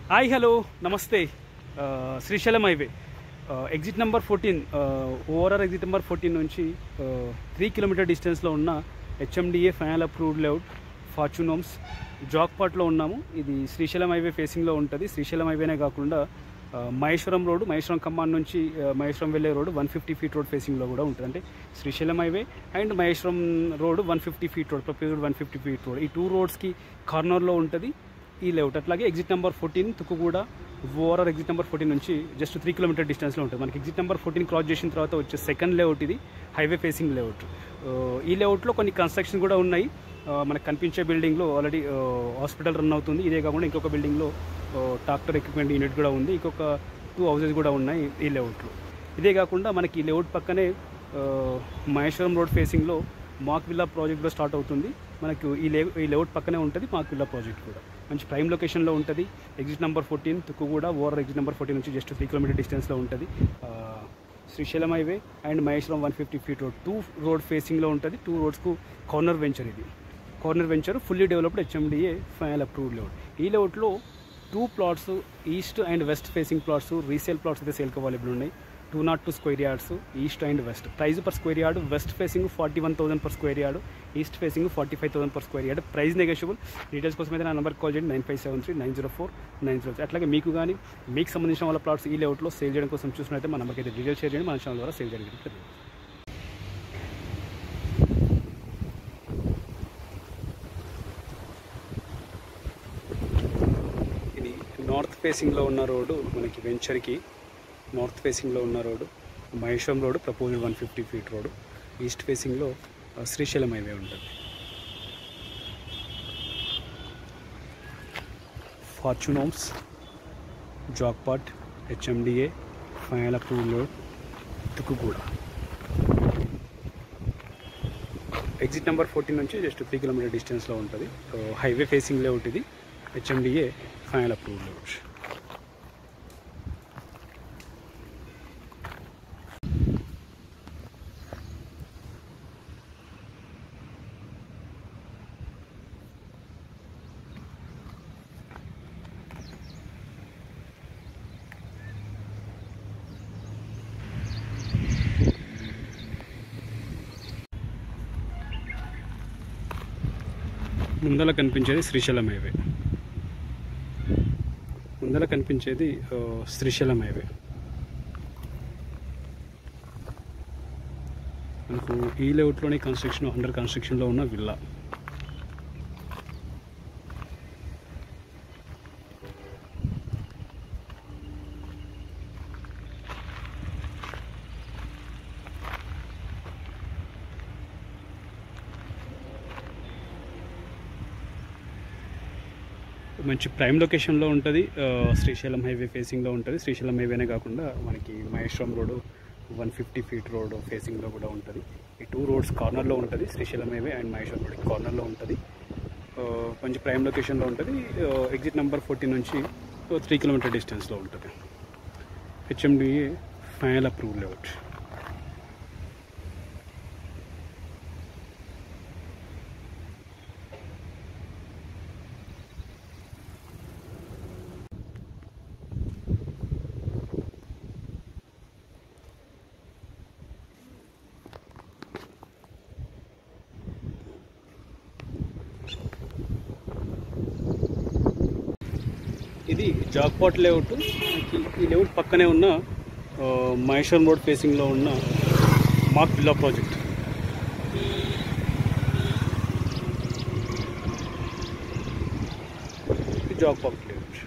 Hi hello నమస్తే Srisailam highway exit number 14 overall exit number 14 నుంచి 3 kilometre డిస్టెన్స్లో ఉన్న HMDA final approved layout Fortune Homes జాక్పాట్లో ఉన్నాము. ఇది శ్రీశైలం హైవే ఫేసింగ్లో ఉంటుంది. శ్రీశైలం హైవేనే కాకుండా మహేశ్వరం రోడ్, మహేశ్వరం ఖమ్మం నుంచి మహేశ్వరం వెళ్ళే రోడ్ 150 ఫీట్ రోడ్ ఫేసింగ్లో కూడా ఉంటుంది. అంటే Srisailam highway and Maheshwaram road 150 feet road, proposed 150 feet road, ఈ 2 రోడ్స్కి కార్నర్లో ఉంటుంది ఈ లేఅవుట్. అట్లాగే exit number 14 Tukkuguda overall exit number 14 నుంచి జస్ట్ 3 కిలోమీటర్ డిస్టెన్స్లో ఉంటుంది. మనకి ఎగ్జిట్ నెంబర్ 14 క్రాస్ చేసిన తర్వాత వచ్చే సెకండ్ లేఅవుట్ ఇది హైవే ఫేసింగ్ లేఅవుట్. ఈ లేఅవుట్లో కొన్ని కన్స్ట్రక్షన్ కూడా ఉన్నాయి. మనకు కనిపించే బిల్డింగ్లో ఆల్రెడీ హాస్పిటల్ రన్ అవుతుంది. ఇదే కాకుండా ఇంకొక బిల్డింగ్లో ట్రాక్టర్ ఎక్విప్మెంట్ యూనిట్ కూడా ఉంది. ఇంకొక 2 హౌసెస్ కూడా ఉన్నాయి ఈ లేఅవుట్లో. ఇదే కాకుండా మనకి ఈ లేఅవుట్ పక్కనే మహేశ్వరం రోడ్ ఫేసింగ్లో మాక్ విల్లా ప్రాజెక్ట్ కూడా స్టార్ట్ అవుతుంది. మనకు ఈ లేఅవుట్ పక్కనే ఉంటుంది మాక్ విల్లా ప్రాజెక్ట్ కూడా. మంచి ప్రైమ్ లొకేషన్లో ఉంటుంది. Exit number 14 Tukkuguda over exit number 14 నుంచి జస్ట్ 3 కిలోమీటర్ డిస్టెన్స్లో ఉంటుంది. Srisailam highway and Maheshwaram 150 feet road 2 road ఫేసింగ్లో ఉంటుంది. 2 రోడ్స్కు కార్నర్ వెంచర్ ఇది. Corner venture fully developed HMDA final approved layout. ఈ లేఅవుట్లో 2 plots east and west facing plots, resale plots అయితే సేల్కి అవైలబుల్ ఉన్నాయి. 202 square yards east and west. Price per square yard west facing 41,000 per square yard, east facing 45,000 per square yard. Price negotiable. Details కోసం అయితే నా number call చేయండి 9573904903. అట్లాగే మీకు కానీ మీకు సంబంధించిన వాళ్ళ ప్లాట్స్ ఈ లేఅవుట్లో సేల్ చేయడం కోసం చూసినట్లయితే మా నెంబర్కి అయితే డీటెయిల్స్ షేర్ చేయండి. మన ఛానల్ ద్వారా సేల్ చేయడం జరుగుతుంది. ఇది నార్త్ ఫేసింగ్లో ఉన్న రోడ్డు, మనకి వెంచర్కి నార్త్ ఫేసింగ్లో ఉన్న road Maheshwaram road, proposed 150 feet road. East ఫేసింగ్లో శ్రీశైలం హైవే ఉంటుంది. Fortune Homes Jackpot HMDA final approved road Tukkuguda. Exit number 14 నుంచి జస్ట్ 3 కిలోమీటర్ డిస్టెన్స్లో ఉంటుంది. హైవే ఫేసింగ్ లేఅవుట్ ఇది హెచ్ఎండిఏ ఫైనల్ అప్రూవ్డ్ లేఅవుట్. ముందర కనిపించేది శ్రీశైలం హైవే. శ్రీశైలం హైవే మనకు ఈ లేఅవుట్లోనే కన్స్ట్రక్షన్ అండర్ కన్స్ట్రక్షన్లో ఉన్న విల్లా. మంచి ప్రైమ్ లొకేషన్లో ఉంటుంది. శ్రీశైలం హైవే ఫేసింగ్లో ఉంటుంది. శ్రీశైలం హైవేనే కాకుండా మనకి మహేశ్వరం రోడ్డు 150 ఫీట్ రోడ్ ఫేసింగ్లో కూడా ఉంటుంది. ఈ 2 రోడ్స్ కార్నర్లో ఉంటుంది. Srisailam highway and Maheshwaram road కార్నర్లో ఉంటుంది. మంచి ప్రైమ్ లొకేషన్లో ఉంటుంది. ఎగ్జిట్ నెంబర్ 14 నుంచి 3 కిలోమీటర్ డిస్టెన్స్లో ఉంటుంది. HMDA final approved layout. ఇది జాక్పాట్ లేఅవుట్. ఈ లేఅవుట్ పక్కనే ఉన్న మహేశ్వరం రోడ్ ఫేసింగ్లో ఉన్న మాక్ విల్లా ప్రాజెక్ట్. Jackpot layout.